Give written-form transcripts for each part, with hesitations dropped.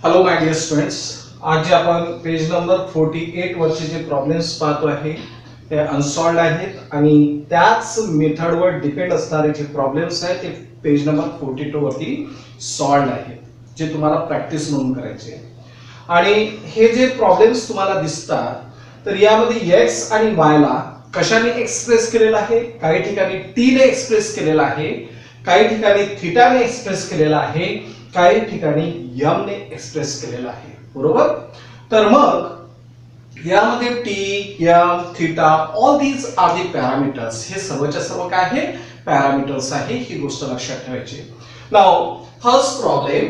Hello माय Deere students, आज जे आपण पेज नंबर 48 वरचे जे प्रॉब्लेम्स पाहतो आहे ते अनसॉल्व्ड आहेत आणि त्याच मेथडवर डिपेंड असणारे जे प्रॉब्लेम्स आहेत ते पेज नंबर 42 वरती सॉल्व्ड आहेत जे तुम्हाला प्रॅक्टिस म्हणून करायचे आहे. आणि हे जे प्रॉब्लेम्स तुम्हाला दिसतात तर यामध्ये x आणि y ला कशाने एक्सप्रेस केलेला आहे, काही ठिकाणी t ने एक्सप्रेस केलेला आहे, काही ठिकाणी थीटा ने एक्सप्रेस केलेला आहे, काही ठिकाणी m ने एक्सप्रेस केलेला आहे. बरोबर. तर मग यामध्ये t, m, theta all these are the parameters. हे सर्वच्या सर्व काय आहे, पॅरामीटर्स आहे. ही गोष्ट लक्षात ठेवायची. Now first problem,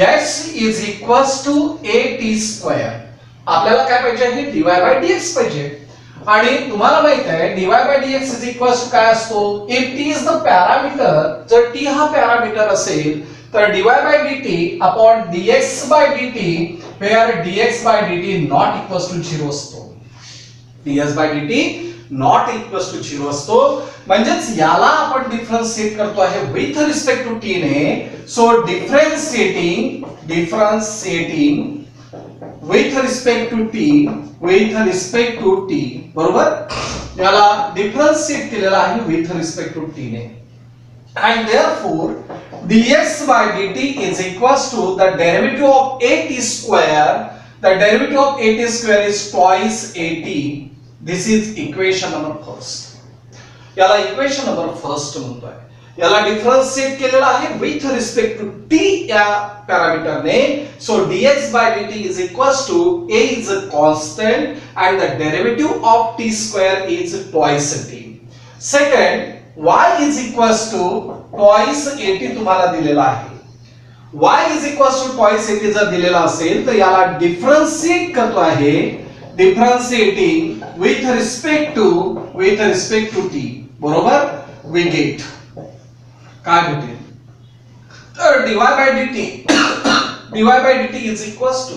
x is equals to at square. आपल्याला काय पाहिजे आहे, dy बाय dx पाहिजे. आणि तुम्हाला माहित आहे dy by dx is equals to काय असतो, if t is the parameter. जर t हा पॅरामीटर असेल तर dy by dt upon dx by dt where dx by dt not equals to 0 असतो. dx by dt not equals to 0 असतो. म्हणजेच याला आपण डिफरन्शिएट करतो आहे विथ रिस्पेक्ट टू t ने. So differentiating with respect to t बरोबर. याला डिफरन्शिएट केलेला आहे विथ रिस्पेक्ट टू t ने. And therefore dx by dt is equals to the derivative of at square. The derivative of at square is twice at. This is equation number first. याला equation number first म्हणतोय. याला differentiate केलेला आहे with respect to t या पॅरामीटरने. So dx by dt is equals to a is a constant and the derivative of t square is twice at. Second, y is equals to twice at तुम्हाला दिलेला आहे. y is equals to twice at जर दिलेला असेल तर याला differentiate करतो आहे, differentiating with respect to t. बरोबर. वी गेट काय भेटेल, तर dy by dt is equals to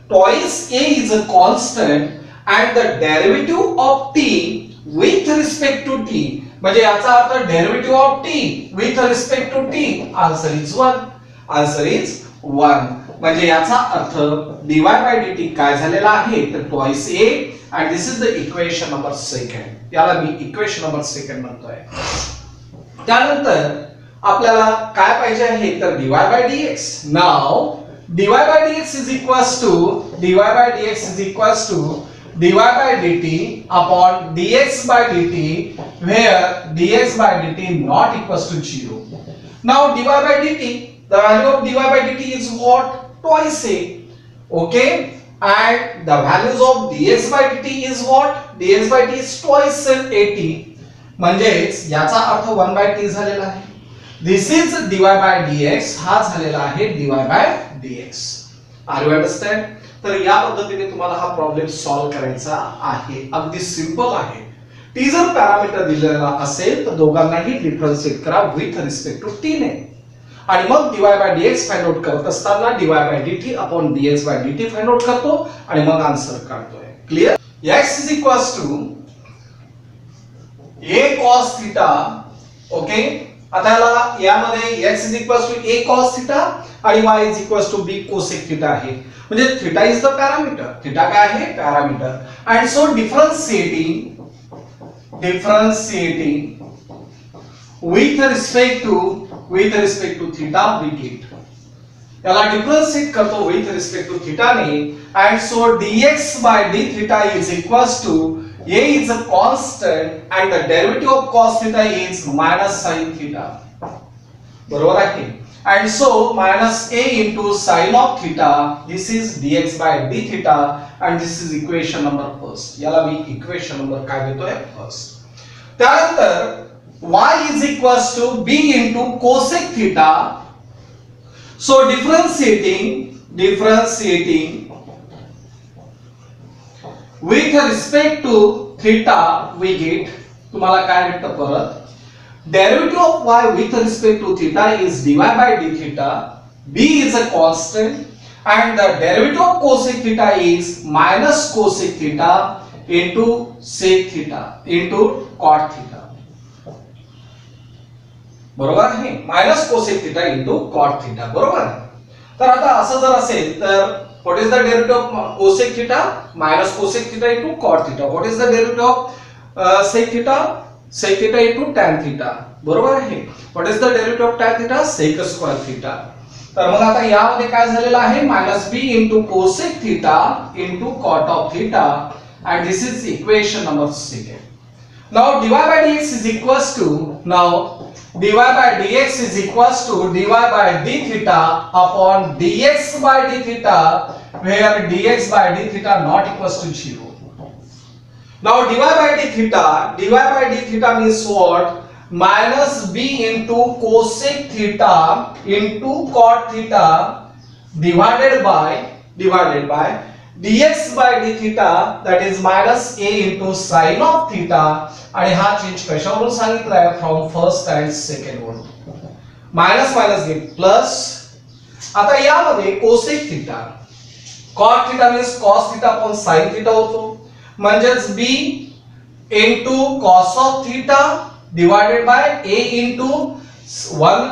twice a is a constant and the derivative of t with respect to t. म्हणजे याचा अर्थ derivative of t with respect to t answer is 1. Answer is 1. म्हणजे याचा अर्थ dy by dt काय झालेला आहे तर twice a and this is the equation number second. याला मी इक्वेशन नंबर सेकंड म्हणतोय. त्यानंतर आपल्याला काय पाहिजे आहे तर dy by dx. Now dy by dx is equals to dy by dt upon dx by dt where dx by dt not equals to 0. Now dy by dt, the value of dy by dt is what, twice a. Okay, and the values of dx by dt is what, dx by dt is twice at. म्हणजेच याचा अर्थ 1 by t झालेला आहे. This is dy by dx, हा झालेला आहे dy by dx. Are you understand? तर या पद्धतीने तुम्हाला हा प्रॉब्लेम सॉल्व्ह करायचा आहे. अगदी सिंपल आहे. टी जर पॅरामीटर दिलेला असेल तर दोघांनाही डिफरन्शिएट करा विथ रिस्पेक्ट टू टी ने. आणि मग dy by dx find out करत असताना dy by dt upon dx by dt find out करतो आणि मग आन्सर काढतोय. Clear. x is equals to a cos theta. Okay, आता यामध्ये x is equals to a cos theta आणि y is equals to b cosec theta आहे. म्हणजे theta is the parameter. Theta काय आहे, parameter. And so differentiating with respect to theta we get. याला differentiate करतो with respect to theta ने. And so dx by d theta is equals to a is a constant and the derivative of cos theta is minus sin theta. बरोबर आहे. And so minus a into sin of theta, this is dx by d theta and this is equation number first. याला मी equation number काय देतोय, first. त्यानंतर y is equals to b into cosec theta. So differentiating with respect to theta we get, तुम्हाला काय भेटतं परत, derivative of y with respect to theta is dy by d theta. B is a constant and the derivative of cosec theta is minus cosec theta into sec theta into cot theta. बरोबर आहे. minus cosec theta into cot theta. बरोबर. तर आता असं जर असेल तर what is the derivative of cosec theta minus cosec theta into cot theta. What is the derivative of sec theta into tan theta. बरोबर आहे. What is the derivative of tan theta sec square theta. तर मग आता यामध्ये काय झालेलं आहे minus b into cosec theta into cot of theta and this is equation number 2. Now dy by dx is equals to dy by d theta upon dx by d theta where dx by d theta not equals to 0. Now dy by d theta means what? Minus b into cosec theta into cot theta divided by dx by d theta that is minus a into sin of theta आणि हा change कशावरून सांगितलाय from first and second वरून. Minus minus get plus. आता यामध्ये cosec theta cot theta means cos theta upon sine theta होतो म्हणजेच b into cos of theta divided by a into 1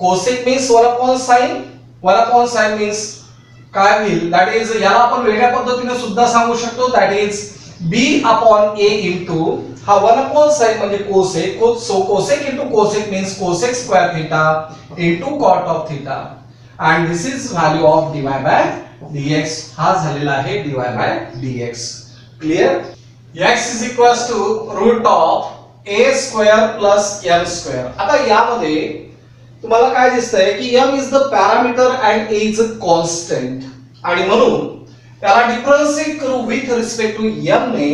cosec means 1 upon sin means काय होईल that is याला आपण वेगळ्या पद्धतीने सुद्धा सांगू शकतो that is b upon a into हा 1 अपॉन sin म्हणजे cosec so cosec into cosec means cosec square theta into cot of theta and this is value of dy by dx. हा झालेला आहे dy by dx. Clear. x is equals to root of a square plus m square. आता यामध्ये तुम्हाला काय दिसतंय की m is the parameter and a is a constant आणि म्हणून त्याला डिफरन्शिएट करू विथ रिस्पेक्ट टू m ने.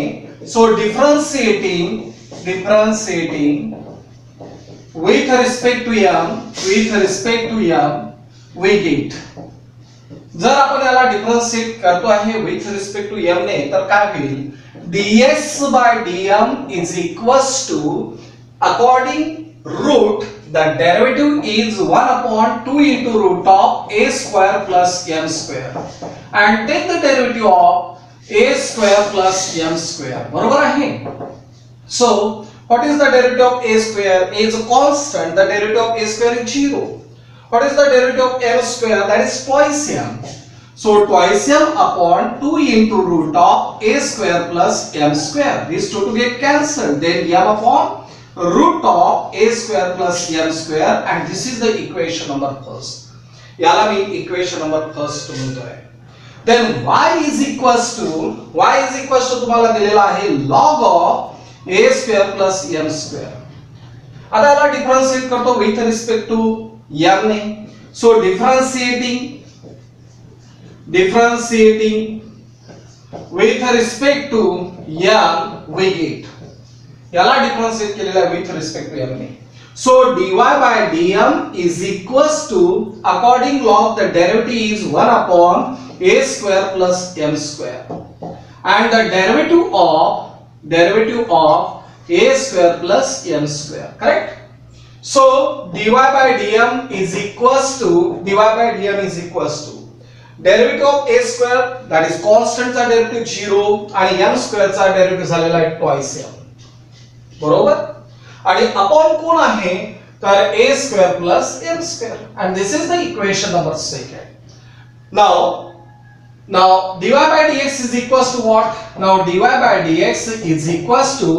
So differentiating with respect to m we get. जर आपण याला डिफरन्शिएट करतो आहे विथ रिस्पेक्ट टू m ने तर काय होईल dx by dm is equals to according root the derivative is 1 upon 2 into root of a square plus m square and take the derivative of a square plus m square. बरोबर आहे. So what is the derivative of a square? A is a constant. The derivative of a square is 0. What is the derivative of m square? That is twice m. So twice m upon 2 into root of a square plus m square. These two to get cancelled. Then m upon root of a square plus m square and this is the equation number first. याला मी equation number first म्हणतोय. Then y is equals to तुम्हाला दिलेला आहे log of a square plus m square. आता याला differentiate करतो with respect to m ने. So differentiating with respect to m we get. याला डिफरन्शिएट केलेला विथ रिस्पेक्ट टू m ने. So dy by dm is equals to according log the derivative is 1 upon a square plus m square and the derivative of a square plus m square. Correct. So dy by dm is equals to derivative of a square that is constant चा derivative 0 आणि m square चा derivative झालेला आहे twice m. बरोबर. आणि upon कोण आहे तर a square plus m square and this is the equation number 2. Now dy by dx is equals to what? Now dy by dx is equals to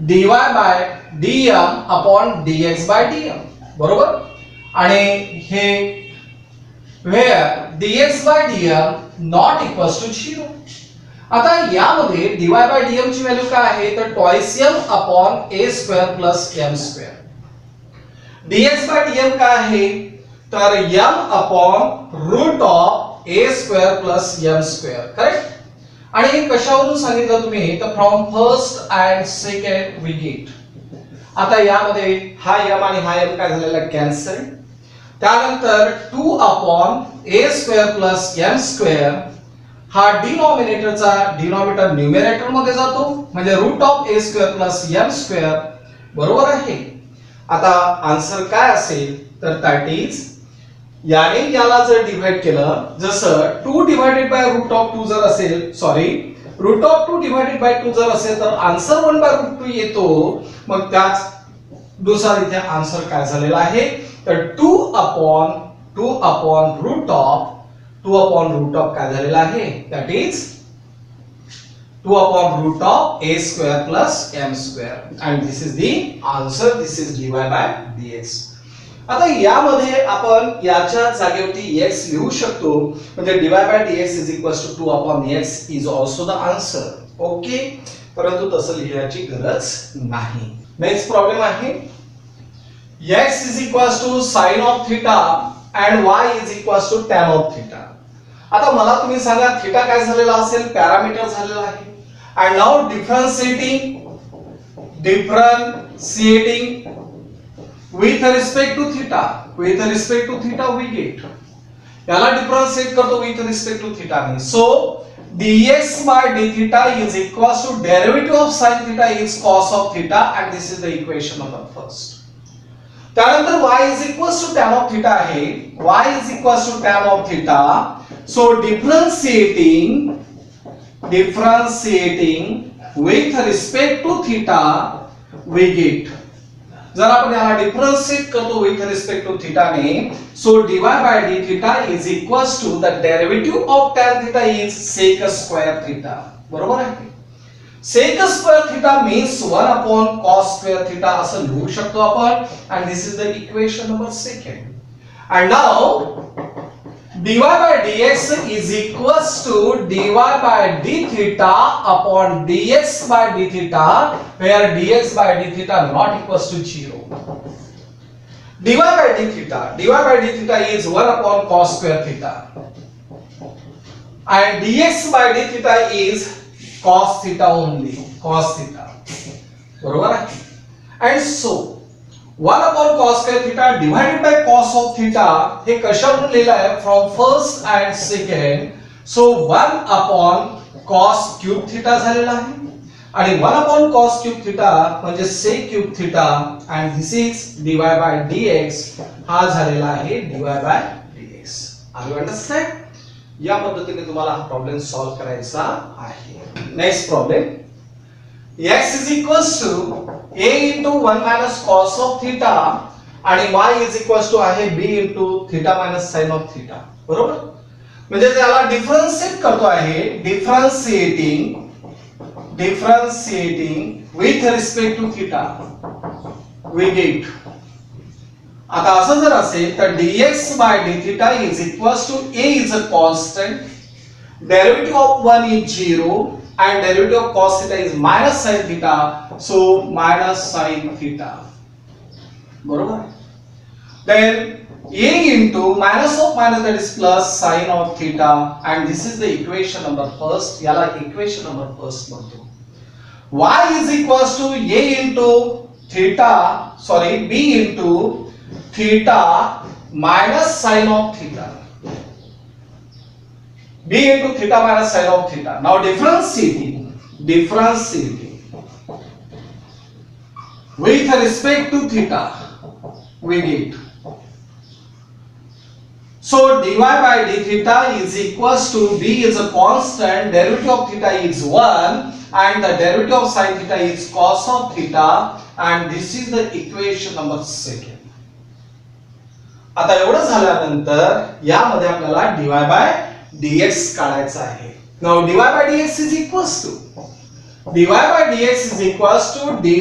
dy by dm upon dx by dm. बरोबर. आणि हे where dx by dm not equals to 0. आता यामध्ये dy by dm ची value काय आहे तर twice m upon a square plus m square. dx by dm काय आहे तर m upon root of a square plus m square. Correct. आणि हे कशावरून सांगितलं तुम्ही तर from first and second we get. आता यामध्ये हा m आणि हा m काय झालेला कॅन्सल. त्यानंतर 2 upon a square plus m square हा डिनॉमिनेटरचा डिनॉमिनेटर न्यूमरेटर मध्ये जातो म्हणजे root of a square plus m square. बरोबर आहे. आता आन्सर काय असेल तर दॅट इज याने याला जर डिवाइड केलं जसं 2 डिवाइडेड बाय रूट ऑफ 2 जर असेल रूट ऑफ 2 डिवाइडेड बाय 2 जर असेल तर आन्सर 1 बाय रूट 2 येतो. मग त्याच दुसरा इथे आन्सर काय झालेला आहे तर 2 upon root of 2 upon root of काय झालेला आहे, that is 2 upon root of a square plus m square, and this is the answer. This is dy by dx. आता यामध्ये आपण याच्या जागेवरती x लिहू शकतो, म्हणजे dy by dx is equals to 2 upon x is also the answer. Okay, परंतु तसं लिहायची गरज नाही. नेक्स्ट प्रॉब्लेम आहे x is equals to sin of theta and y is equals to tan of theta. आता मला तुम्ही सांगा थीटा काय झालेला असेल, पॅरामीटर झालेला आहे. And now differentiating with respect to theta. With respect to theta we get. याला differentiate करतो with respect to theta ने. So dx by d theta is equals to derivative of sin theta is cos of theta, and this is the equation number first. त्यानंतर y is equals to tan of theta आहे. Y is equals to tan of theta. So differentiating with respect to theta we get. जर आपण याला differentiate करतो with respect to theta ने, so dy by d theta is equals to the derivative of tan theta is sec square theta. बरोबर आहे. sec square theta means 1 upon cos square theta असं लिहू शकतो आपण, and this is the equation number second. And now dy by dx is equals to dy by d theta upon dx by d theta, where dx by d theta not equals to 0. dy by d theta is 1 upon cos square theta, and dx by d theta is cos theta only, cos theta. बरोबर आहे. And so 1 upon cos square theta divided by cos of theta हे कशावरून लिहिलं आहे, from first and second. So 1 upon cos cube theta झालेला आहे, आणि 1 upon cos cube theta म्हणजे sec cube theta, and this is dy by dx हा झालेला आहे dy by dx. Are you understand? या पद्धतीने तुम्हाला हा प्रॉब्लेम सॉल्व करायचा आहे. Next problem, x is equals to a into 1 minus cos of theta आणि y is equals to आहे b into theta minus sin of theta. बरोबर, म्हणजे याला डिफरन्शिएट करतो आहे. Differentiating with respect to theta we get. आता असं जर असेल तर dx by d theta is equals to a is a constant, derivative of 1 is 0, and derivative of cos theta is minus sin theta, so minus sin theta. बरोबर. Then a into minus of minus, that is plus sin of theta, and this is the equation number first. याला equation number first म्हणतो. y is equals to a into theta, sorry, b into theta minus sin of theta. b into theta minus sin of theta. Now differentiating with respect to theta we get. So dy by d theta is equals to b is a constant, derivative of theta is 1, and the derivative of sin theta is cos of theta, and this is the equation number second. आता एवढं झाल्यानंतर यामध्ये आपल्याला dy by dx काढायचा आहे. Now dy by dx is equals to dy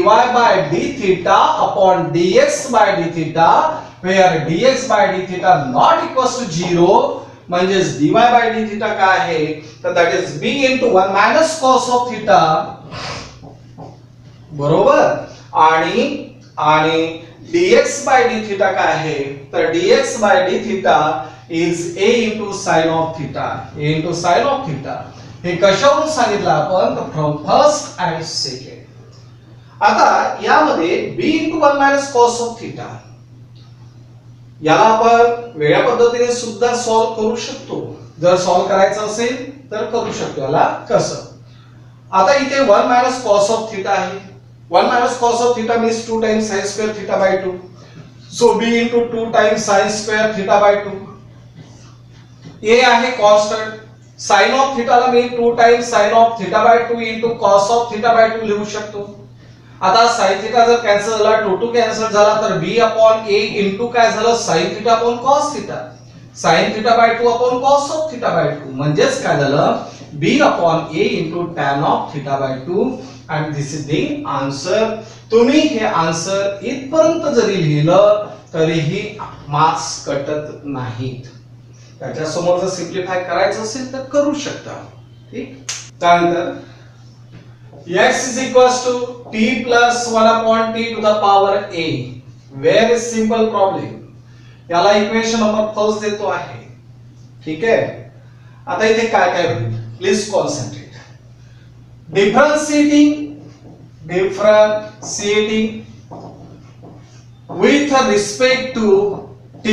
by d theta upon dx by d theta, where dx by d theta not equals to 0, म्हणजे dy by d theta काय आहे, तर that is b into 1 minus cos of theta. बरोबर, आणि dx by d theta काय आहे, तर dx by d theta is a into sin of theta. a into sin of theta हे कशावरून सांगितलं आपण, तर फ्रॉम फर्स्ट अँड सेकंड. आता यामध्ये b into 1 minus cos of theta याला आपण वेगळ्या पद्धतीने सुद्धा सॉल्व करू शकतो. जर सॉल्व करायचं असेल तर करू शकतो. याला कसं, आता इथे 1 minus cos of theta आहे. 1 minus cos of theta means 2 times sin square theta by 2. So b into 2 times sin square theta by 2. a आहे कॉन्स्टंट. sin of theta ला मी 2 times sin of theta by 2 into cos of theta by 2 लिहू शकतो. आता sin theta जर cancel झाला, 2 cancel झाला, तर b upon a into काय झालं, sin theta upon cos theta. sin theta by 2 upon cos of theta by 2 म्हणजेच काय झालं b upon a into tan of theta by 2 and this is the answer. तुम्ही हे answer इथपर्यंत जरी लिहिलं तरीही मार्क्स कटत नाहीत. त्याच्या समोर जर सिम्प्लिफाय करायचं असेल तर करू शकता. ठीक. त्यानंतर x is equals to t plus 1 upon t to the power a. Very simple problem. याला इक्वेशन नंबर फर्स्ट देतो आहे. ठीक आहे. आता इथे काय काय होईल please concentrate. Differentiating with respect to t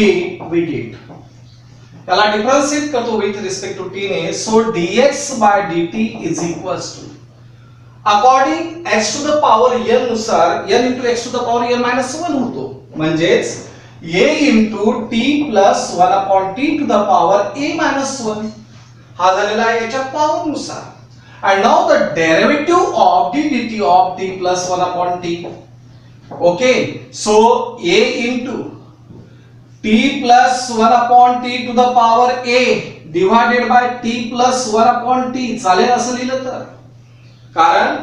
we did. याला डिफरन्शिएट करतो with respect to t ने. So dx by dt is equals to according x to the power n नुसार n into x to the power n minus 1 होतो. म्हणजेच a into t plus 1 upon t to the power a minus 1 हा झालेला आहे याच्या power नुसार. And now the derivative of d dt of t plus 1 upon t. Okay, so a into t plus 1 upon t to the power a divided by t plus 1 upon t चालेल असं लिहिलं तर. कारण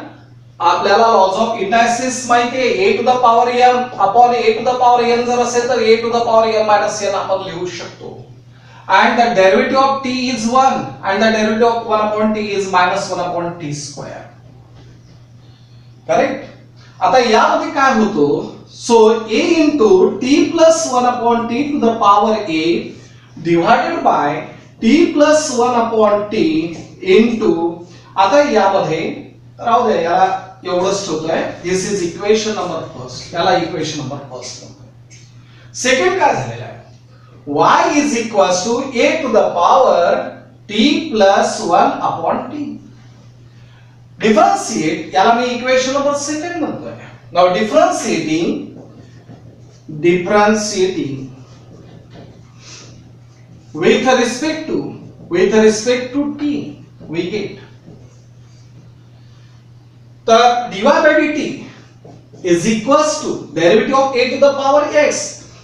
आपल्याला lodge of इंडायसिस माहिती आहे. a to the power m upon a to the power n जर असेल तर a to the power m minus n आपण लिहू शकतो. And the derivative of t is 1 and the derivative of 1 upon t is minus 1 upon t square. Correct? आता यामध्ये काय होतो. So a into t plus 1 upon t to the power a divided by t plus 1 upon t into आता यामध्ये राहू दे याला एवढंच ठेवतोय. दिस इज इक्वेशन नंबर फर्स्ट. याला इक्वेशन नंबर फर्स्ट म्हणतोय. सेकंड काय झालेलं आहे y is equals to a to the power t plus 1 upon t. Differentiate याला मी इक्वेशन नंबर सेकंड म्हणतोय. Now differentiating with respect to t we get the dy by dt is equals to derivative of a to the power x,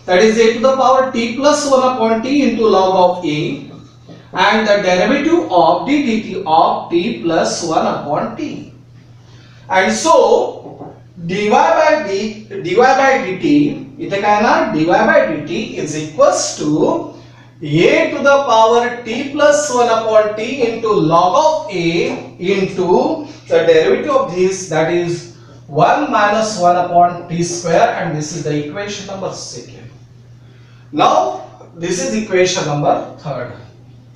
that is a to the power t plus 1 upon t into log of a, and the derivative of d dt of t plus 1 upon t. And so dy by dt इथे काय ना dy by dt is equals to a to the power t plus 1 upon t into log of a into the derivative of this, that is 1 minus 1 upon t square, and this is the equation number second. Now this is equation number third.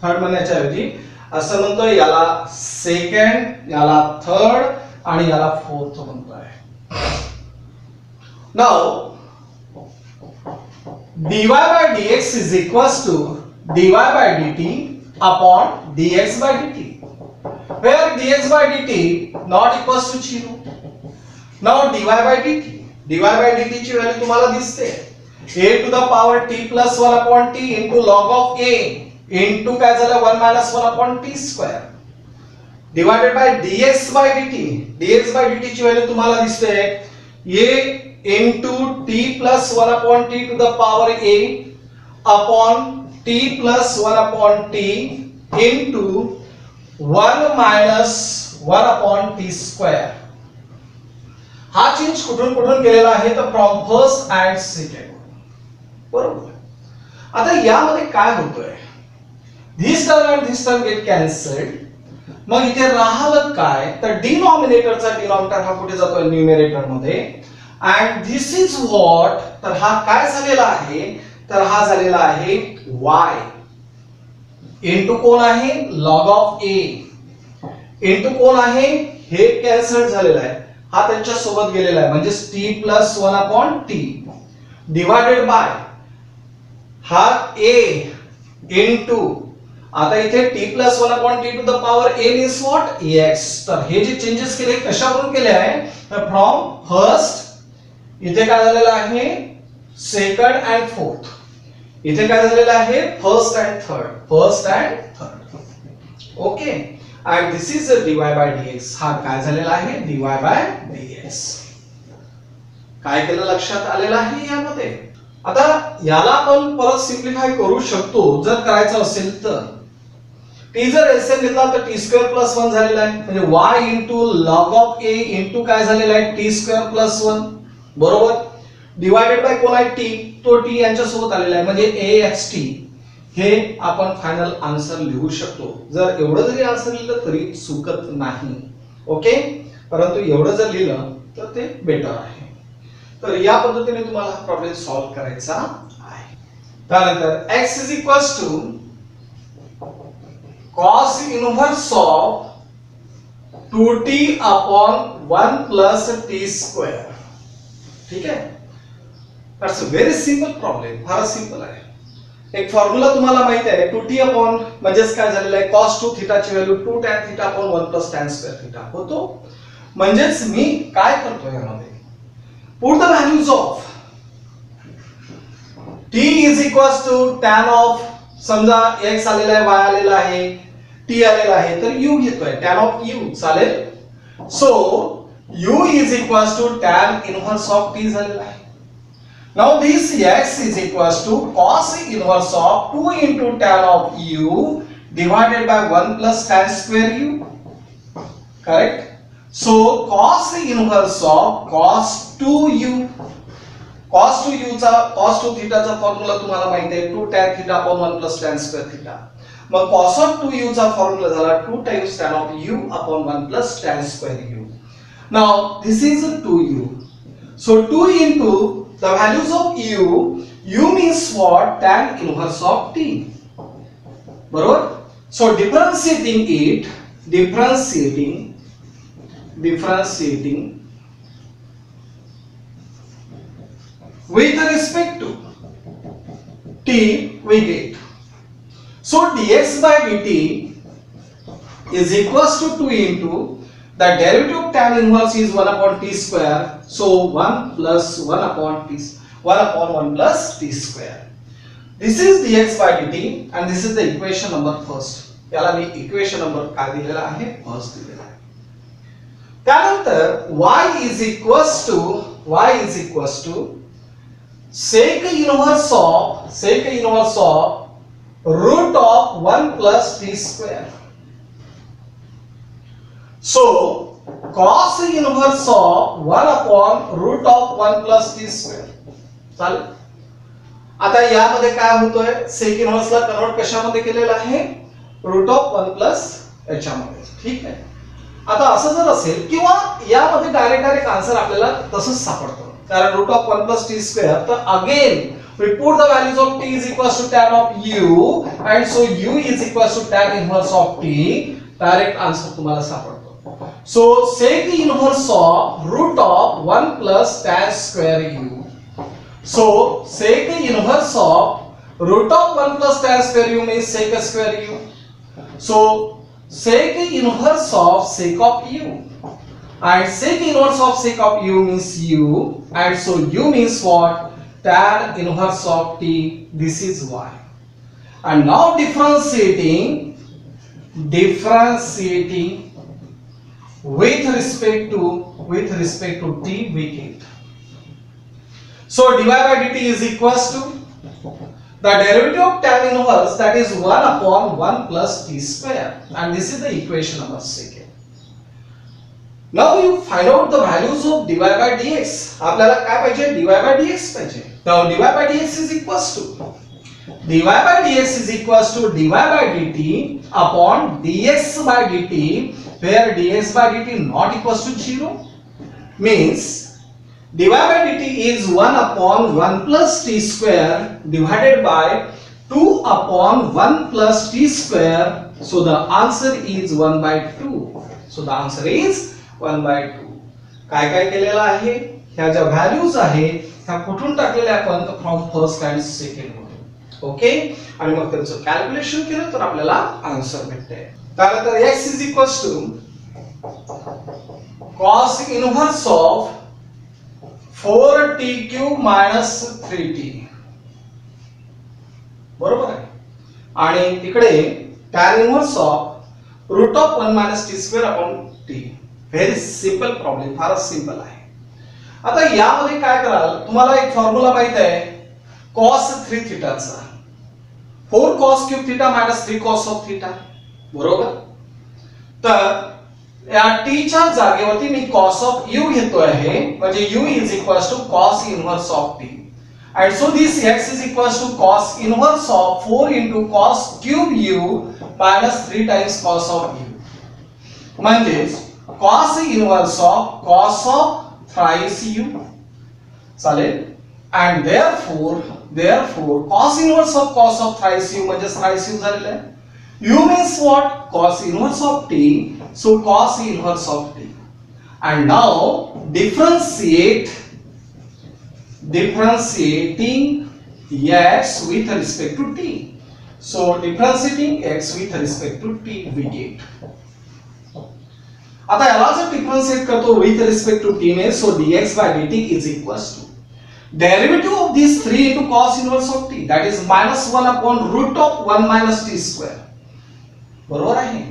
Third म्हणण्याच्या ऐवजी असं म्हणतोय याला second, याला third आणि याला fourth म्हणतोय. Now dy by dx is equals to dy by dt upon dx by dt, where dx by dt not equals to 0. Now dy by dt ची व्हॅल्यू तुम्हाला दिसते a to the power t plus 1 upon t into log of a into काय झालं 1 minus 1 upon t square divided by dx by dt ची value तुम्हाला दिसते a into t plus 1 upon t to the power a upon t plus 1 upon t into 1 minus 1 upon t square. हा change कुठून कुठून केलेला आहे तर from first and second. बरोबर. आता यामध्ये काय होतोय this term and this term get cancelled. मग इथे राहिलं काय तर डिनॉमिनेटरचा डिनॉमिनेटर हा कुठे जातोय न्यूमरेटर मध्ये. and this is what तर हा काय झालेला आहे तर हा झालेला आहे y into कोण आहे log of a into कोण आहे हे कॅन्सल झालेला आहे. हा त्यांच्या सोबत गेलेला आहे म्हणजे t plus 1 upon t divided by हा a into आता इथे t plus 1 upon t to the power n is what x. तर हे जे चेंजेस केले कशावरून केले आहे तर फ्रॉम फर्स्ट इथे काय झालेलं आहे सेकंड अँड फोर्थ, इथे काय झालेलं आहे first and third. Okay. and this is a dy by dx. हा काय झालेला आहे dy by dx. काय केलं लक्षात आलेलं आहे यामध्ये. आता याला आपण परत सिम्प्लिफाय करू शकतो जर करायचं असेल तर. टी जर एलसीएम घेतला तर टी स्क्वेअर प्लस 1 झालेला आहे, म्हणजे y into log of A into काय झालेला आहे टी स्क्वेअर प्लस 1, बरोबर. डिवायडेड बाय कोण आहे टी, तो टी यांच्यासोबत आलेला आहे, म्हणजे ए एक्स टी. हे आपण फायनल आन्सर लिहू शकतो. जर एवढं जरी आन्सर लिहिलं तरी चुकत नाही, ओके. परंतु एवढं जर लिहिलं तर ते बेटर आहे. तर या पद्धतीने तुम्हाला हा प्रॉब्लेम सॉल्व्ह करायचा आहे. त्यानंतर x is equals to cos inverse of 2t upon 1 plus t square. ठीक आहे, that's a very simple problem, फार सिंपल आहे. एक फॉर्म्युला तुम्हाला माहित आहे 2t अपॉन म्हणजेच काय झालेलं आहे cos 2 थीटा ची value 2 tan theta upon 1 plus tan square theta होतो. म्हणजेच मी काय करतो यामध्ये put the values of t is equals to tan of, समजा x आलेला आहे, y आलेला आहे, t आलेला आहे, तर u घेतोय tan ऑफ u चालेल. So u is equals to tan inverse of t झालेला आहे. Now this x is equals to cos inverse of 2 into tan of u divided by 1 plus tan square u. Correct? So cos inverse of cos 2u, cos 2u चा cos 2 theta चा formula तुम्हाला माहिती आहे 2 tan theta upon 1 plus tan square theta. मग cos of 2u चा formula झाला 2 times tan of u upon 1 plus tan square u. Now this is 2u. So 2 into the values of u means what? Tan inverse of t. बरोबर. So differentiating it, differentiating with respect to t we get. So dx by dt is equals to 2 into the derivative of tan inverse is 1 upon t square. So 1 plus 1 upon t, 1 upon 1 plus t square. This is dx by dt and this is the equation number first. याला मी equation number काय दिलेला आहे first दिलेला आहे. त्यानंतर y is equals to sec inverse of root of 1 plus t square. So cos inverse of 1 upon root of 1 plus t square. चालेल. आता यामध्ये काय होतोय sec inverse ला कन्वर्ट कशामध्ये केलेला आहे root of 1 plus याच्यामध्ये. ठीक आहे. आता असं जर असेल किंवा यामध्ये डायरेक्ट आन्सर आपल्याला तसंच सापडतं कारण root of 1 plus t square. तर again we put the values of t is equals to tan of u and so u is equals to tan inverse of t. Direct answer तुम्हाला सापडतो. So sec inverse of root of 1 plus tan square u. So sec inverse of root of 1 plus tan square u means sec square u. So sec inverse of sec of u and sec inverse of sec of u means u and so u means what? Tan inverse of t. This is y. And now differentiating with respect to t we get. So dy by dt is equals to the derivative of tan inverse, that is 1 upon 1 plus t square, and this is the equation number second. Now you find out the values of dy by dx. आपल्याला काय पाहिजे dy by dx पाहिजे. Now dy by dx is equals to dy by dx is equals to dy by dt upon dx by dt, where dx by dt not equals to 0 means dy by dt is 1 upon 1 plus t square divided by 2 upon 1 plus t square. So the answer is 1 by 2. So the answer is 1 by 2. काय काय केलेलं आहे ह्या ज्या values आहेत ह्या कुठून टाकलेल्या आपण फ्रॉम फर्स्ट अँड सेकंड मध्ये. ओके. आणि मग त्याचं कॅल्क्युलेशन केलं तर आपल्याला आन्सर भेटते. त्यानंतर x is equals to cos inverse of 4t cube minus 3t. बरोबर आहे. आणि तिकडे tan inverse of root of 1 minus t square upon t. Very simple problem, फारच सिंपल आहे. आता यामध्ये काय कराल तुम्हाला एक फॉर्म्युला माहित आहे cos 3 थिटाचा 4 cos cube theta minus 3 cos of theta, बरोबर. तर या t च्या जागेवरती मी cos ऑफ u घेतो आहे, म्हणजे u is equals to cos inverse of t. And so this x is equals to cos inverse of 4 into cos cube u minus 3 times cos of u. म्हणजेच cos inverse of thrice u. चालेल. And therefore cos inverse of thrice u म्हणजे thrice u झालेलं आहे. u means what? Cos inverse of t. So cos inverse of t. And now differentiating x with respect to t. So differentiating x with respect to t we get. आता याला जर differentiate करतो with respect to t ने, so dx by dt is equals to derivative of this 3 into cos inverse of t, that is minus 1 upon root of 1 minus t square. बरोबर आहे,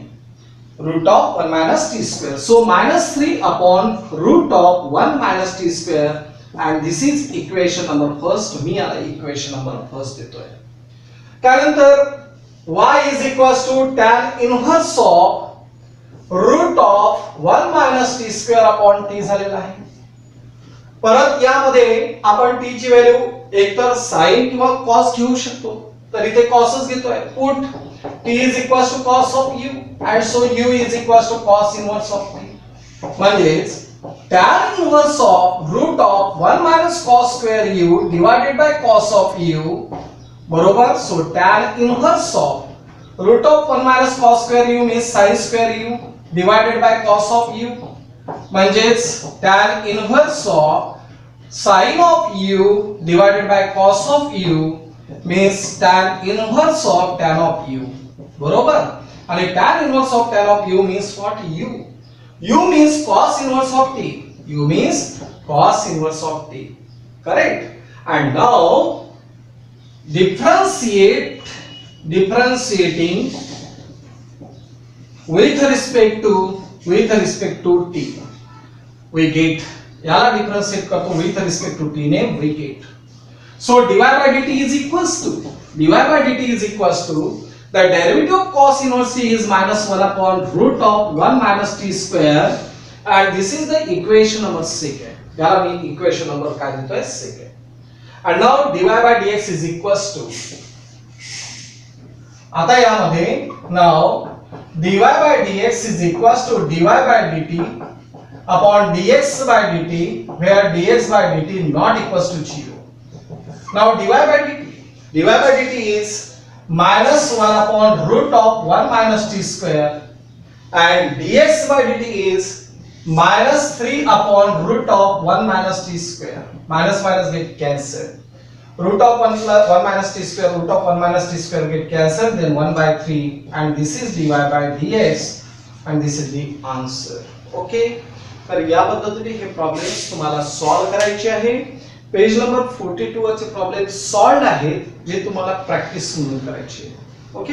root of 1 minus t square. So minus 3 upon root of 1 minus t square. And this is equation number first. मी याला equation number first देतोय. त्यानंतर y is equals to tan inverse of root of 1 minus t square upon t झालेला आहे. परत यामध्ये आपण t ची value एकतर sin किंवा cos घेऊ शकतो, तर इथे cosच घेतोय. Put t is equals to cos of u and so u is equals to cos inverse of t. म्हणजेच tan inverse of root of 1 minus cos square u divided by cos of u, बरोबर. So tan inverse of root of 1 minus cos square u means sin square u divided by cos of u, म्हणजेच tan inverse of sin of u divided by cos of u means tan inverse of tan of u, बरोबर. आणि tan inverse of tan of u means what? u means cos inverse of t. u means cos inverse of t. Correct. And now differentiating with respect to t we get, याला differentiate करतो with respect to t ने we get. So dy by dt is equals to the derivative of cos inverse t is minus 1 upon root of 1 minus t square, and this is the equation number second. याला मी equation number काय देतोय? second. And now dy by dx is equals to, आता यामध्ये now dy by dx is equals to dy by dt upon dx by dt, where dx by dt not equals to 0. Now dy by dt is minus 1 upon root of 1 minus t square, and dx by dt is minus 3 upon root of 1 minus t square. Minus get cancelled. Root of 1 minus t square, root of 1 minus t square get cancelled, then 1 by 3, and this is dy by dx, and this is the answer. Okay. तर या पद्धतीने हे problems तुम्हाला solve करायचे आहे. Page number 42 वरचे problem solved आहेत, जे तुम्हाला प्रॅक्टिस म्हणून करायचे. ओके.